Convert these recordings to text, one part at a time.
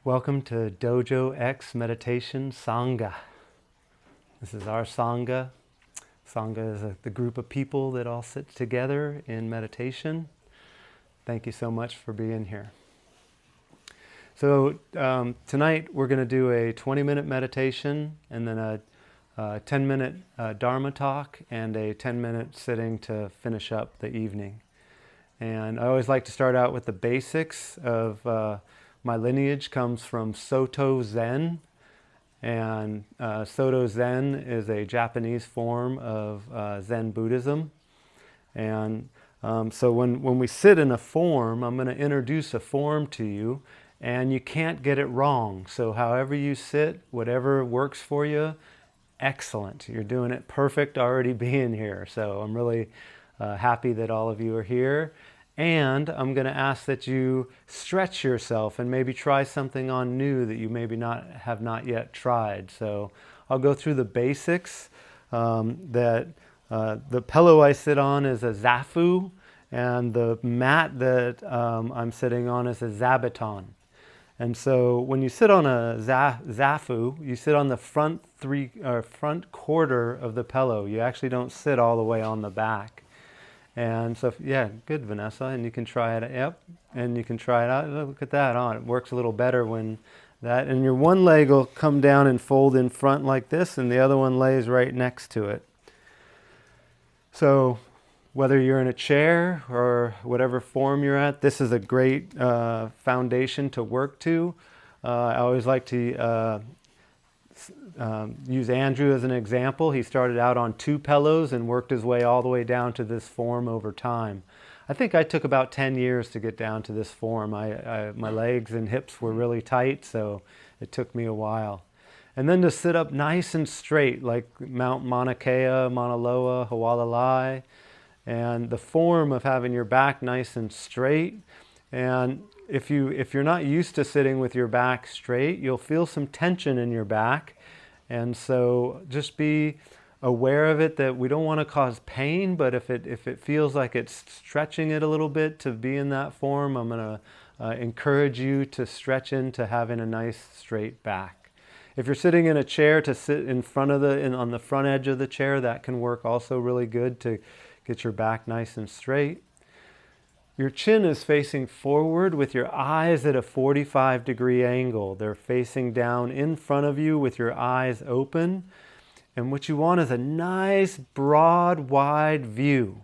Welcome to DojoX Meditation Sangha. This is our Sangha. Sangha is the group of people that all sit together in meditation. Thank you so much for being here. So tonight we're going to do a 20-minute meditation and then a 10-minute Dharma talk and a 10-minute sitting to finish up the evening. And I always like to start out with the basics of my lineage comes from Soto Zen, and Soto Zen is a Japanese form of Zen Buddhism. And so when we sit in a form, I'm going to introduce a form to you, and you can't get it wrong. So however you sit, whatever works for you, excellent. You're doing it perfect already being here. So I'm really happy that all of you are here. And I'm going to ask that you stretch yourself and maybe try something on new that you maybe have not yet tried. So I'll go through the basics. The pillow I sit on is a zafu, and the mat that I'm sitting on is a zabuton. And so when you sit on a zafu, you sit on the front quarter of the pillow. You actually don't sit all the way on the back. And so, yeah, good, Vanessa. And you can try it. Yep. And you can try it out. Look at that. Oh, it works a little better when that. And your one leg will come down and fold in front like this, and the other one lays right next to it. So whether you're in a chair or whatever form you're at, this is a great foundation to work to. I always like to use Andrew as an example. He started out on 2 pillows and worked his way all the way down to this form over time. I think I took about 10 years to get down to this form. My legs and hips were really tight, so it took me a while. And then to sit up nice and straight, like Mount Mauna Kea, Mauna Loa, Hualalai, and the form of having your back nice and straight. And if you're not used to sitting with your back straight, you'll feel some tension in your back. And so just be aware of it, that we don't want to cause pain, but if it feels like it's stretching it a little bit to be in that form, I'm going to encourage you to stretch into having a nice straight back. If you're sitting in a chair, to sit in front of on the front edge of the chair, that can work also really good to get your back nice and straight. Your chin is facing forward with your eyes at a 45-degree angle. They're facing down in front of you with your eyes open. And what you want is a nice, broad, wide view.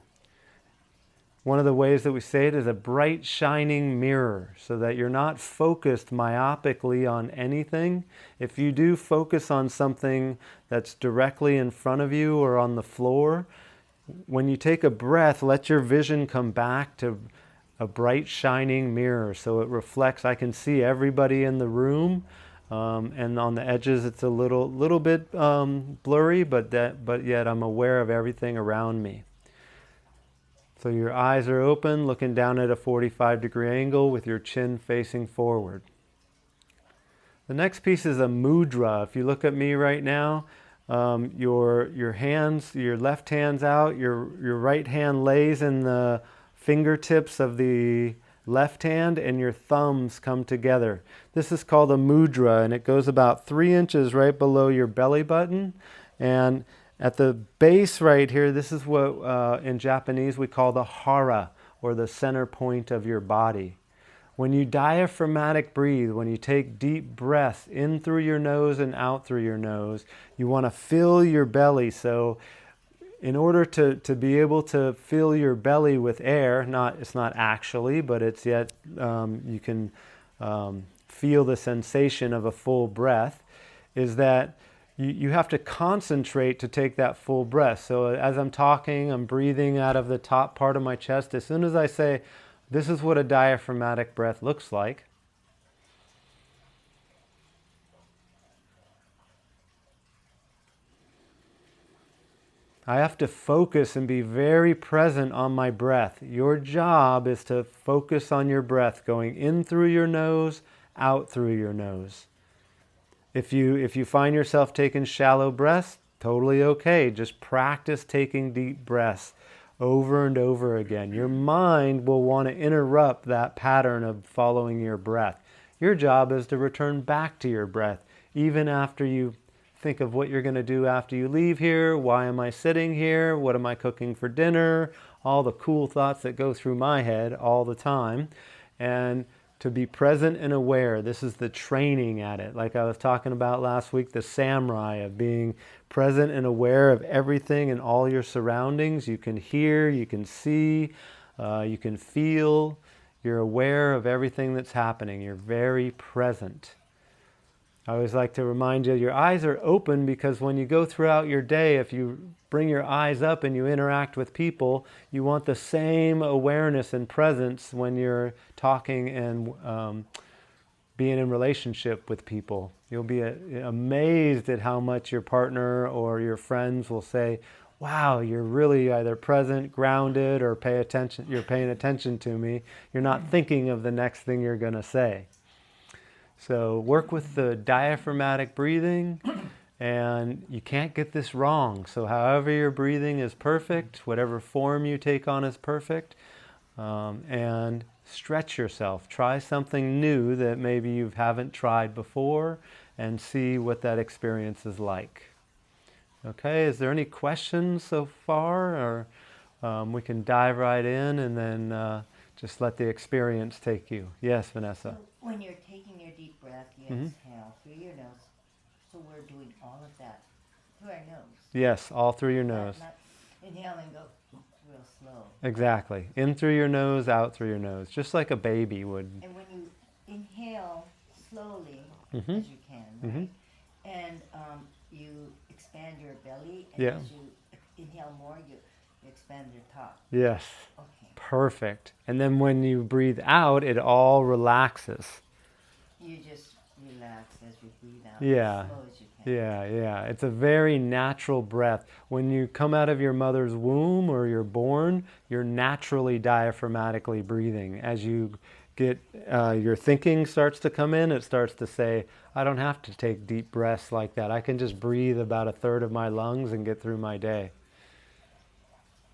One of the ways that we say it is a bright, shining mirror, so that you're not focused myopically on anything. If you do focus on something that's directly in front of you or on the floor, when you take a breath, let your vision come back to a bright, shining mirror, so it reflects. I can see everybody in the room, and on the edges it's a little bit blurry, but yet I'm aware of everything around me. So your eyes are open, looking down at a 45-degree angle with your chin facing forward. The next piece is a mudra. If you look at me right now, your hands, your left hand's out, your right hand lays in the fingertips of the left hand, and your thumbs come together. This is called a mudra, and it goes about 3 inches right below your belly button. And at the base right here, this is what in Japanese we call the hara, or the center point of your body. When you diaphragmatic breathe, when you take deep breaths in through your nose and out through your nose, you want to fill your belly. So in order to be able to fill your belly with air, it's not actually, but it's yet, you can feel the sensation of a full breath, is that you have to concentrate to take that full breath. So as I'm talking, I'm breathing out of the top part of my chest. As soon as I say, this is what a diaphragmatic breath looks like, I have to focus and be very present on my breath. Your job is to focus on your breath, going in through your nose, out through your nose. If you find yourself taking shallow breaths, totally okay. Just practice taking deep breaths over and over again. Your mind will want to interrupt that pattern of following your breath. Your job is to return back to your breath, even after you think of what you're going to do after you leave here. Why am I sitting here? What am I cooking for dinner? All the cool thoughts that go through my head all the time. And to be present and aware. This is the training at it. Like I was talking about last week, the samurai of being present and aware of everything and all your surroundings. You can hear, you can see, you can feel. You're aware of everything that's happening. You're very present. I always like to remind you, your eyes are open because when you go throughout your day, if you bring your eyes up and you interact with people, you want the same awareness and presence when you're talking and being in relationship with people. You'll be amazed at how much your partner or your friends will say, wow, you're really either present, grounded, or you're paying attention to me. You're not thinking of the next thing you're going to say. So work with the diaphragmatic breathing, and you can't get this wrong. So however your breathing is perfect, whatever form you take on is perfect, and stretch yourself. Try something new that maybe you haven't tried before and see what that experience is like. Okay, is there any questions so far? Or we can dive right in and then just let the experience take you. Yes, Vanessa? So when you're taking your deep breath, you exhale through your nose. So we're doing all of that through our nose. Yes, all through your nose. Not inhale and go real slow. Exactly. In through your nose, out through your nose, just like a baby would. And when you inhale slowly, as you can, right? And you expand your belly, and as you inhale more, you expand your top. Yes. Okay. Perfect. And then when you breathe out, it all relaxes. You just relax as you breathe out, Yeah. as slow as you can. Yeah. It's a very natural breath. When you come out of your mother's womb or you're born, you're naturally diaphragmatically breathing. As you get, your thinking starts to come in, it starts to say, I don't have to take deep breaths like that. I can just breathe about a third of my lungs and get through my day.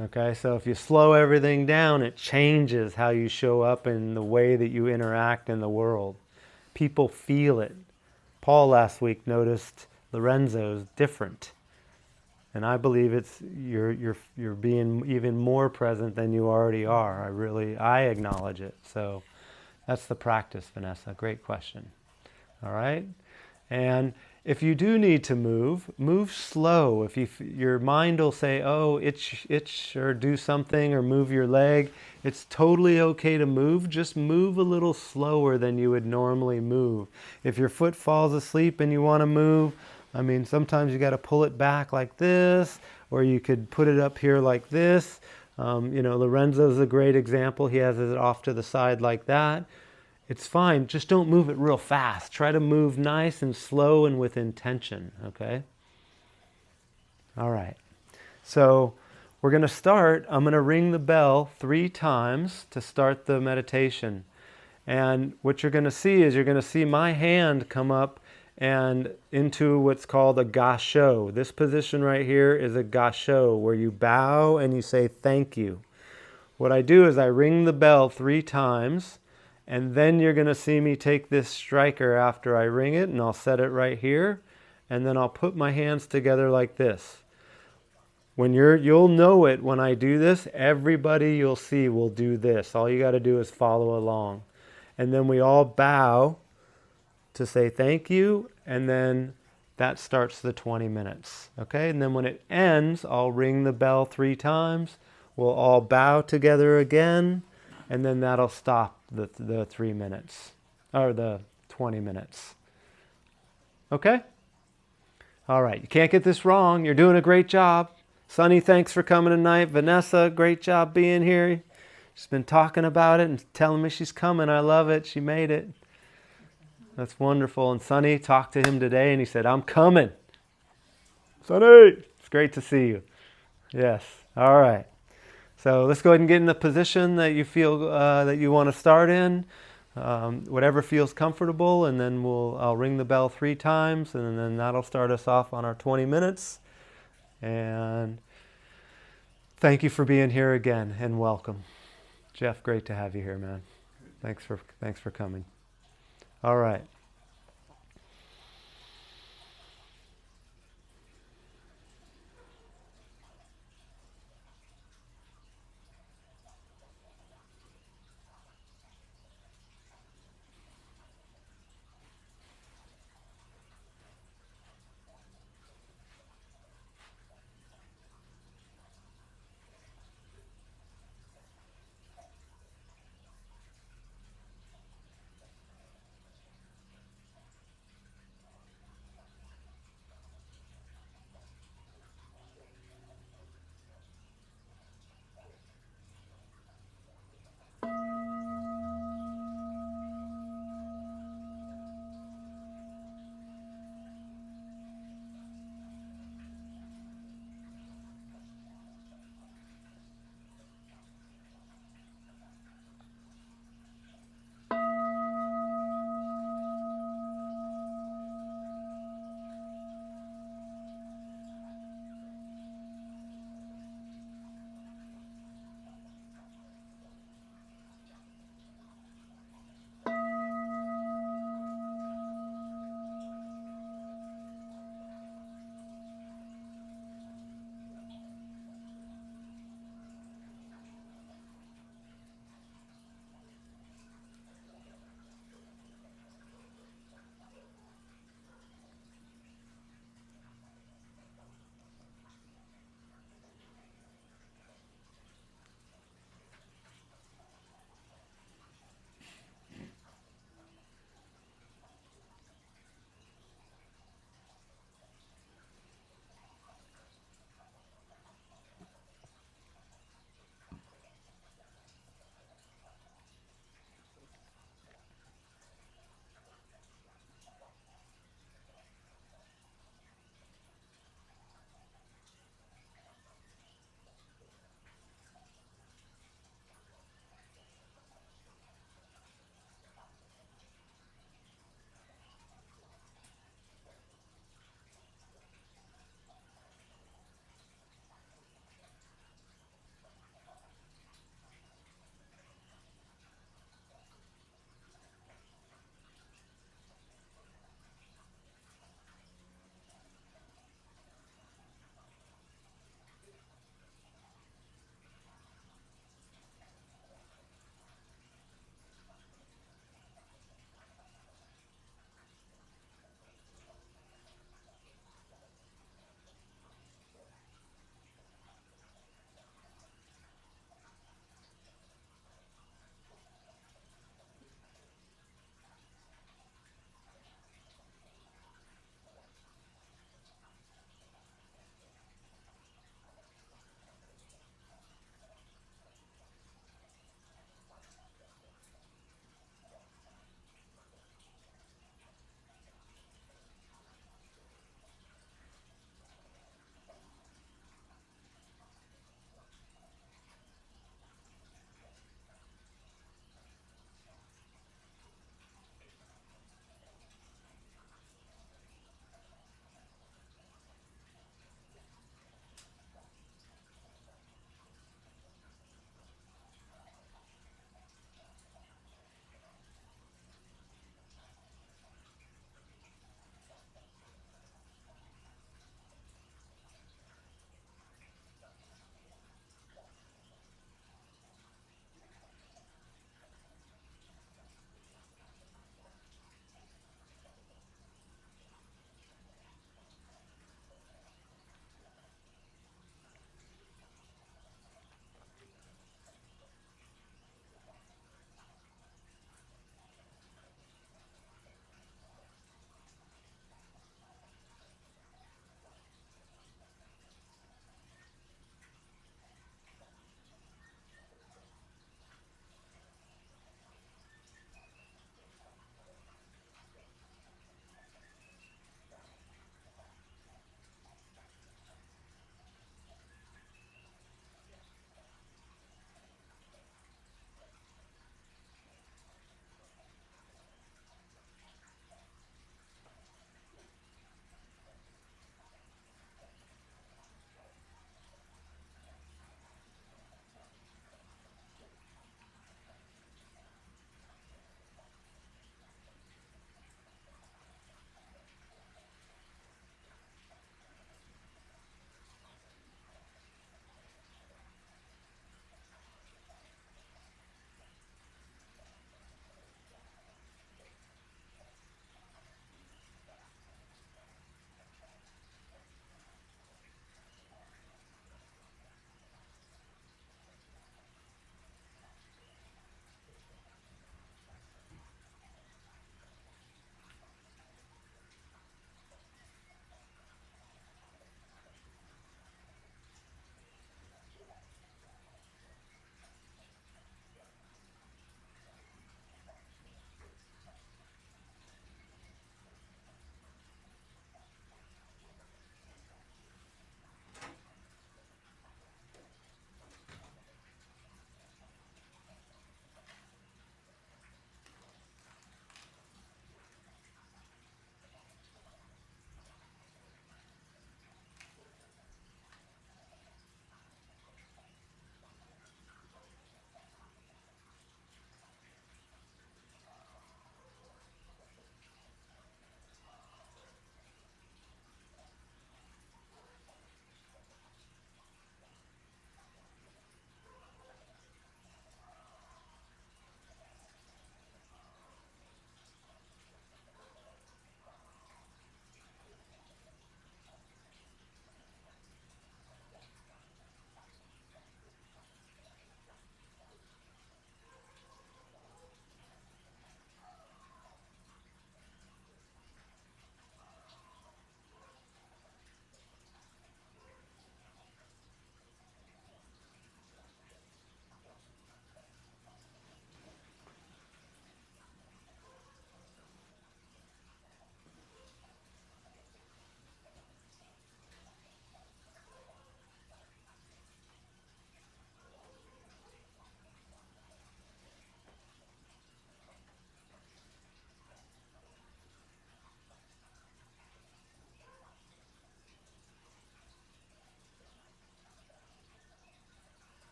Okay, so if you slow everything down, it changes how you show up in the way that you interact in the world. People feel it. Paul last week noticed Lorenzo's different. And I believe it's you're being even more present than you already are. I acknowledge it. So that's the practice, Vanessa. Great question. All right? And if you do need to move slow. If your mind will say, oh, itch, or do something, or move your leg, it's totally okay to move. Just move a little slower than you would normally move. If your foot falls asleep and you want to move, sometimes you got to pull it back like this, or you could put it up here like this. Lorenzo's a great example. He has it off to the side like that. It's fine, just don't move it real fast. Try to move nice and slow and with intention, okay? All right. So we're going to start. I'm going to ring the bell 3 times to start the meditation. And what you're going to see is you're going to see my hand come up and into what's called a gassho. This position right here is a gassho, where you bow and you say thank you. What I do is I ring the bell 3 times. And then you're going to see me take this striker after I ring it, and I'll set it right here. And then I'll put my hands together like this. You'll know it when I do this. Everybody you'll see will do this. All you got to do is follow along. And then we all bow to say thank you, and then that starts the 20 minutes. Okay? And then when it ends, I'll ring the bell 3 times. We'll all bow together again. And then that'll stop the 3 minutes, or the 20 minutes. Okay? All right, you can't get this wrong. You're doing a great job. Sunny, thanks for coming tonight. Vanessa, great job being here. She's been talking about it and telling me she's coming. I love it. She made it. That's wonderful. And Sunny, talked to him today and he said, I'm coming. Sunny, it's great to see you. Yes, all right. So let's go ahead and get in the position that you feel that you want to start in, whatever feels comfortable, and then I'll ring the bell 3 times, and then that'll start us off on our 20 minutes. And thank you for being here again, and welcome. Jeff, great to have you here, man. Thanks for coming. All right.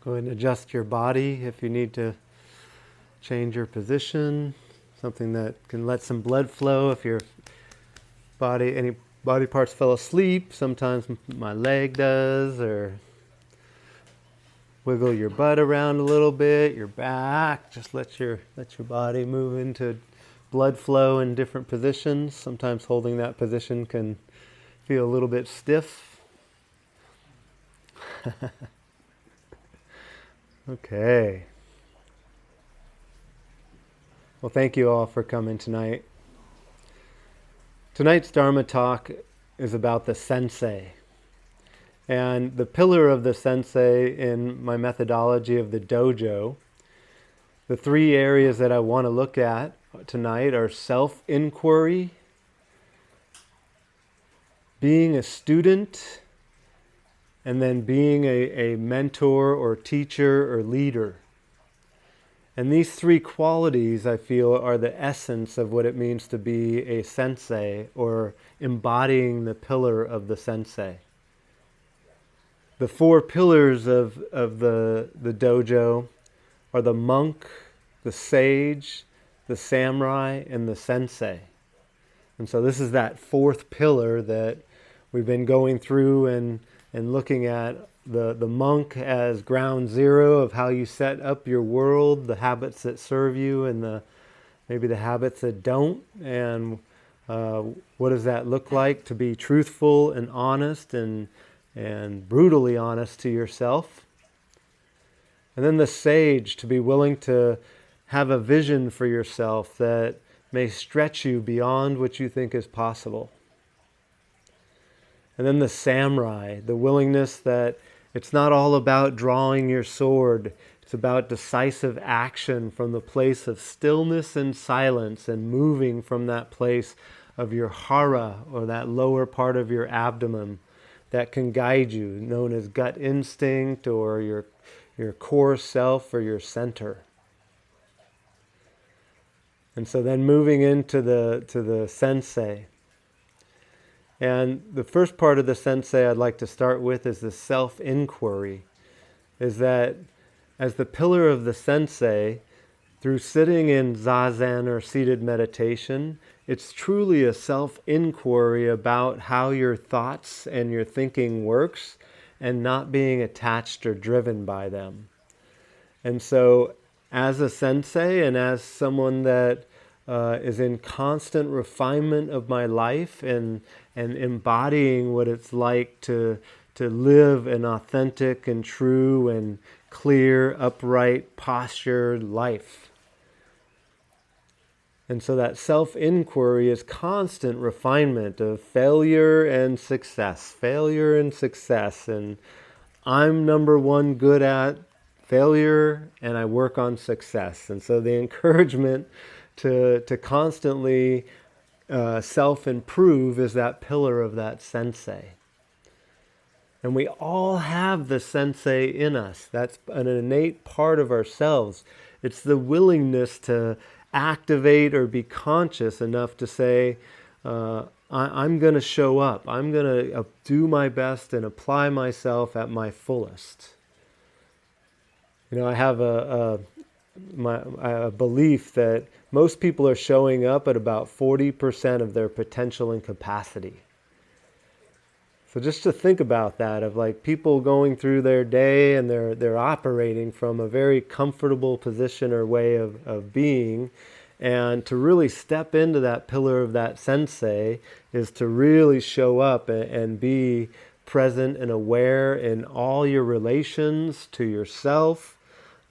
Go ahead and adjust your body if you need to change your position. Something that can let some blood flow if your any body parts fell asleep. Sometimes my leg does, or wiggle your butt around a little bit, your back. Just let your body move into blood flow in different positions. Sometimes holding that position can feel a little bit stiff. Okay. Well, thank you all for coming tonight. Tonight's Dharma talk is about the Sensei. And the pillar of the Sensei in my methodology of the dojo, the three areas that I want to look at tonight are self-inquiry, being a student, and then being a mentor or teacher or leader. And these three qualities, I feel, are the essence of what it means to be a sensei, or embodying the pillar of the sensei. The four pillars of the dojo are the monk, the sage, the samurai, and the sensei. And so this is that fourth pillar that we've been going through and looking at the monk as ground zero of how you set up your world, the habits that serve you and maybe the habits that don't, and what does that look like to be truthful and honest and brutally honest to yourself. And then the sage, to be willing to have a vision for yourself that may stretch you beyond what you think is possible. And then the samurai, the willingness that it's not all about drawing your sword. It's about decisive action from the place of stillness and silence, and moving from that place of your hara, or that lower part of your abdomen that can guide you, known as gut instinct or your core self or your center. And so then moving into the sensei. And the first part of the sensei I'd like to start with is the self-inquiry. Is that as the pillar of the sensei, through sitting in zazen or seated meditation, it's truly a self-inquiry about how your thoughts and your thinking works, and not being attached or driven by them. And so as a sensei and as someone that is in constant refinement of my life and embodying what it's like to live an authentic and true and clear, upright, postured life. And so that self-inquiry is constant refinement of failure and success, and I'm number one good at failure, and I work on success. And so the encouragement to constantly self-improve is that pillar of that sensei. And we all have the sensei in us. That's an innate part of ourselves. It's the willingness to activate or be conscious enough to say, I'm going to show up. I'm going to do my best and apply myself at my fullest. You know, I have a belief that most people are showing up at about 40% of their potential and capacity. So just to think about that, of like people going through their day and they're operating from a very comfortable position or way of being, and to really step into that pillar of that sensei is to really show up and be present and aware in all your relations to yourself,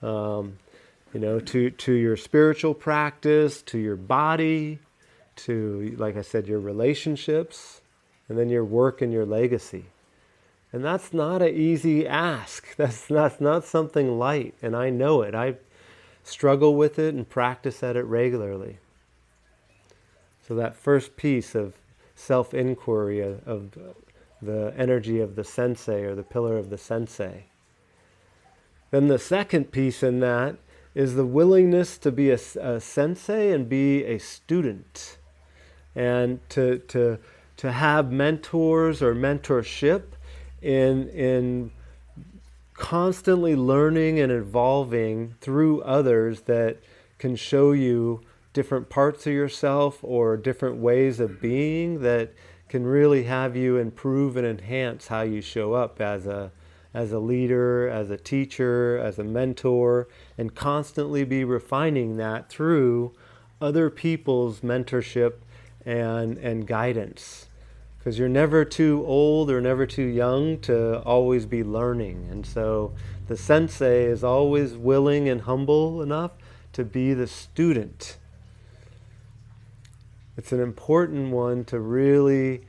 to your spiritual practice, to your body, to, like I said, your relationships, and then your work and your legacy. And that's not an easy ask. That's not something light, and I know it. I struggle with it and practice at it regularly. So that first piece of self-inquiry, of the energy of the sensei, or the pillar of the sensei. Then the second piece in that is the willingness to be a sensei and be a student, and to have mentors or mentorship in constantly learning and evolving through others that can show you different parts of yourself or different ways of being that can really have you improve and enhance how you show up as a leader, as a teacher, as a mentor, and constantly be refining that through other people's mentorship and guidance. Because you're never too old or never too young to always be learning. And so the sensei is always willing and humble enough to be the student. It's an important one to really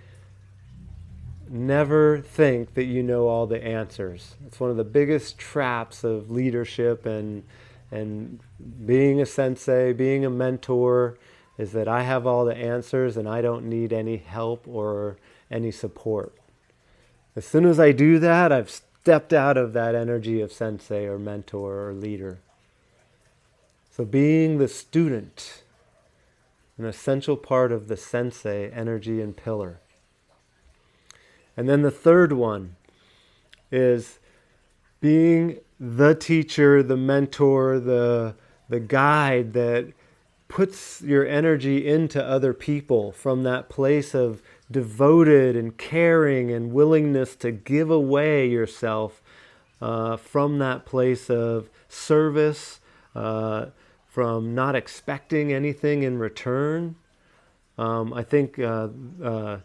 never think that you know all the answers. It's one of the biggest traps of leadership and being a sensei, being a mentor, is that I have all the answers and I don't need any help or any support. As soon as I do that, I've stepped out of that energy of sensei or mentor or leader. So being the student, an essential part of the sensei energy and pillar. And then the third one is being the teacher, the mentor, the guide that puts your energy into other people from that place of devoted and caring and willingness to give away yourself from that place of service, from not expecting anything in return. I think the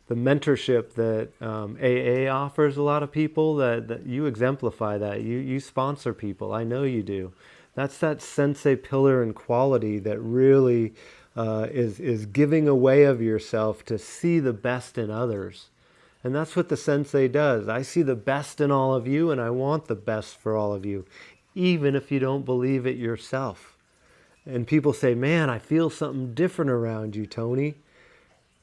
mentorship that AA offers a lot of people, that you exemplify that. You sponsor people. I know you do. That's that sensei pillar and quality that really is giving away of yourself to see the best in others. And that's what the sensei does. I see the best in all of you and I want the best for all of you, even if you don't believe it yourself. And people say, man, I feel something different around you, Tony.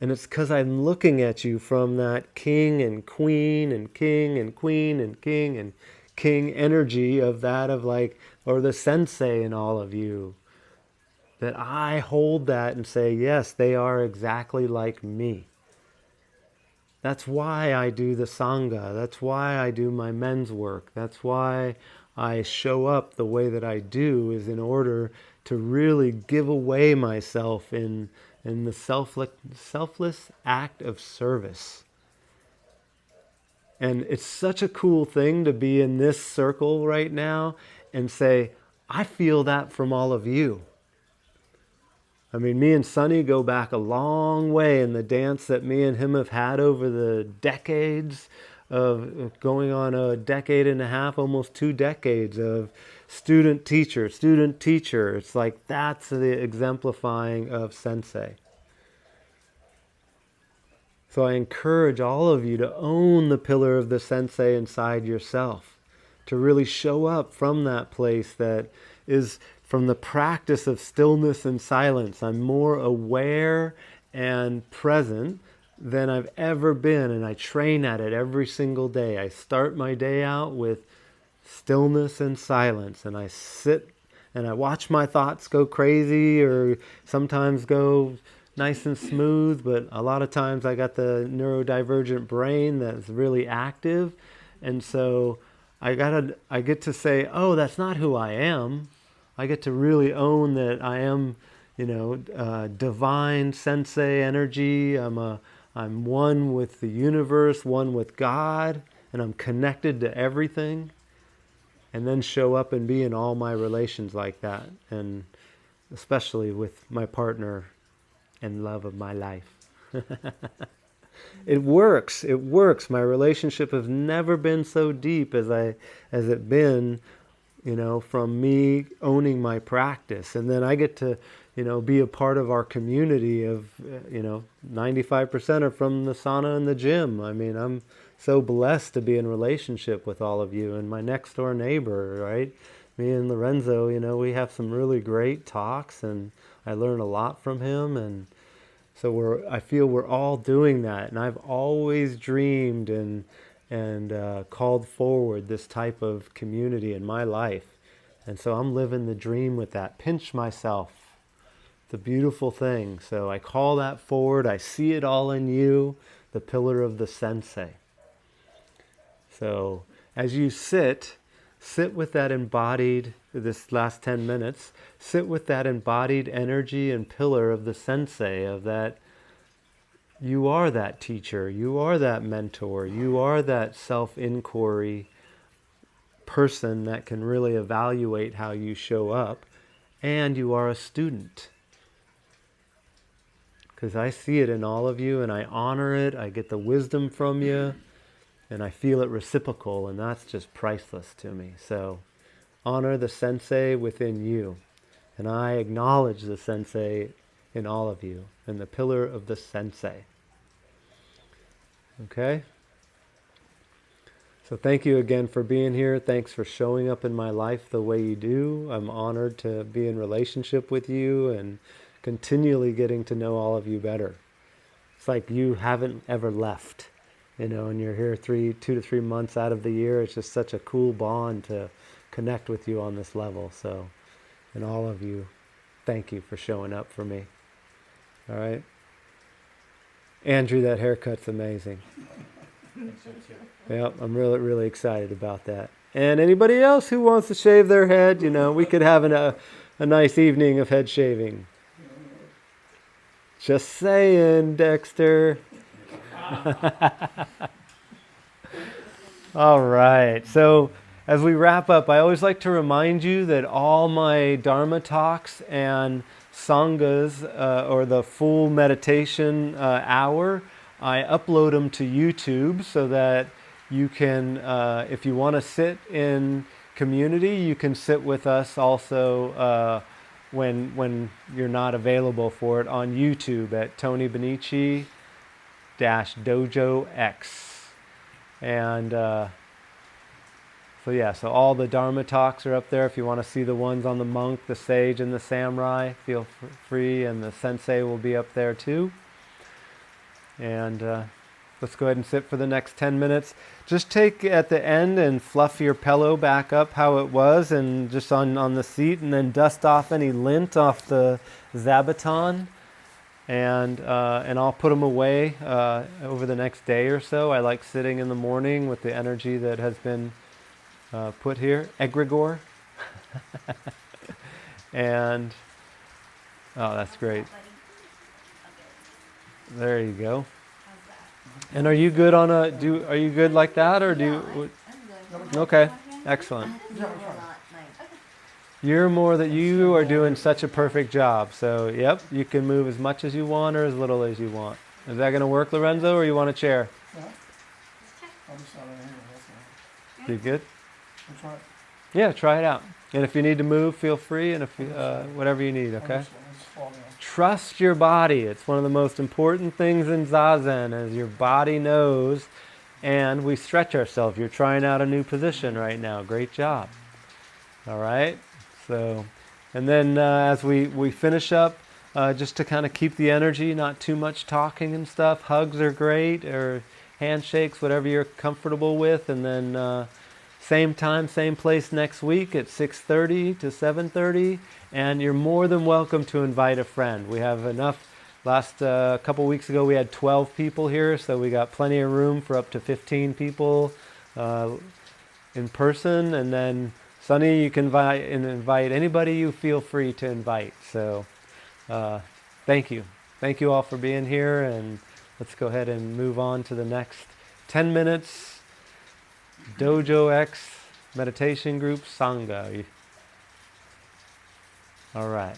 And it's because I'm looking at you from that king and queen and king and queen and king energy of that of like, or the sensei in all of you. That I hold that and say, yes, they are exactly like me. That's why I do the Sangha. That's why I do my men's work. That's why I show up the way that I do, is in order to really give away myself in the selfless act of service. And it's such a cool thing to be in this circle right now and say, I feel that from all of you. I mean, me and Sonny go back a long way in the dance that me and him have had over the decades of going on a decade and a half, almost 2 decades of student teacher. It's like that's the exemplifying of sensei. So I encourage all of you to own the pillar of the sensei inside yourself, to really show up from that place that is from the practice of stillness and silence. I'm more aware and present than I've ever been, and I train at it every single day. I start my day out with stillness and silence, and I sit and I watch my thoughts go crazy or sometimes go nice and smooth, but a lot of times I got the neurodivergent brain that's really active, and so I get to say, oh, that's not who I am. I get to really own that I am, divine sensei energy. I'm one with the universe, one with God, and I'm connected to everything. And then show up and be in all my relations like that, and especially with my partner and love of my life. It works. My relationship has never been so deep as it been, from me owning my practice. And then I get to, be a part of our community of, 95% are from the sauna and the gym. I mean, I'm so blessed to be in relationship with all of you and my next door neighbor, right? Me and Lorenzo, we have some really great talks and I learn a lot from him. And so I feel we're all doing that. And I've always dreamed and called forward this type of community in my life. And so I'm living the dream with that. Pinch myself. It's a beautiful thing. So I call that forward. I see it all in you, the pillar of the sensei. So as you sit with that embodied, this last 10 minutes, sit with that embodied energy and pillar of the Sensei, of that you are that teacher, you are that mentor, you are that self-inquiry person that can really evaluate how you show up, and you are a student. Because I see it in all of you, and I honor it, I get the wisdom from you, and I feel it reciprocal, and that's just priceless to me. So honor the Sensei within you, and I acknowledge the Sensei in all of you, and the pillar of the Sensei. Okay? So thank you again for being here. Thanks for showing up in my life the way you do. I'm honored to be in relationship with you and continually getting to know all of you better. It's like you haven't ever left, and you're here 2 to 3 months out of the year. It's just such a cool bond to connect with you on this level. So, and all of you, thank you for showing up for me. All right? Andrew, that haircut's amazing. Yep, I'm really, really excited about that. And anybody else who wants to shave their head, we could have a nice evening of head shaving. Just saying, Dexter. All right. So as we wrap up, I always like to remind you that all my Dharma talks and Sanghas, or the full meditation hour, I upload them to YouTube so that you can, if you want to sit in community, you can sit with us also when you're not available for it on YouTube at Tony Bonnici -DojoX. And so all the Dharma talks are up there. If you want to see the ones on the monk, the sage, and the samurai, feel free, and the Sensei will be up there too. And let's go ahead and sit for the next 10 minutes. Just take at the end and fluff your pillow back up how it was, and just on the seat, and then dust off any lint off the zabuton. And I'll put them away over the next day or so. I like sitting in the morning with the energy that has been put here, egregore. And, oh, that's great. There you go. And are you good on are you good like that, or do you? I'm good. Okay, excellent. You're more that you are doing such a perfect job. So, yep, you can move as much as you want or as little as you want. Is that going to work, Lorenzo, or you want a chair? Yeah. I'll just start right here. That's all. You good? I'll try it. Yeah, try it out. And if you need to move, feel free, and if you, whatever you need, okay? Trust your body. It's one of the most important things in Zazen, is your body knows, and we stretch ourselves. You're trying out a new position right now. Great job. All right? So, and then as we finish up, just to kind of keep the energy, not too much talking and stuff. Hugs are great, or handshakes, whatever you're comfortable with. And then same time, same place next week at 6:30 to 7:30. And you're more than welcome to invite a friend. We have enough. Last couple weeks ago, we had 12 people here, so we got plenty of room for up to 15 people in person. And then Sunny, you can invite anybody you feel free to invite. So thank you. Thank you all for being here, and let's go ahead and move on to the next 10 minutes. DojoX Meditation Group Sangha. All right.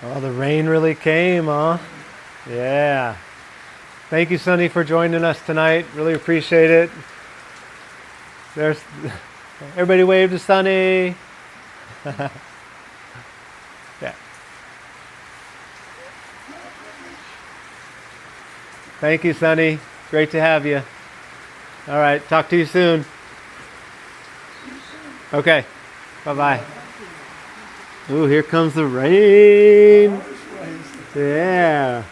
Oh, the rain really came, huh? Yeah. Thank you, Sunny, for joining us tonight. Really appreciate it. There's everybody wave to Sunny. Yeah. Thank you, Sunny. Great to have you. All right, talk to you soon. Okay, bye-bye. Ooh, here comes the rain. Yeah.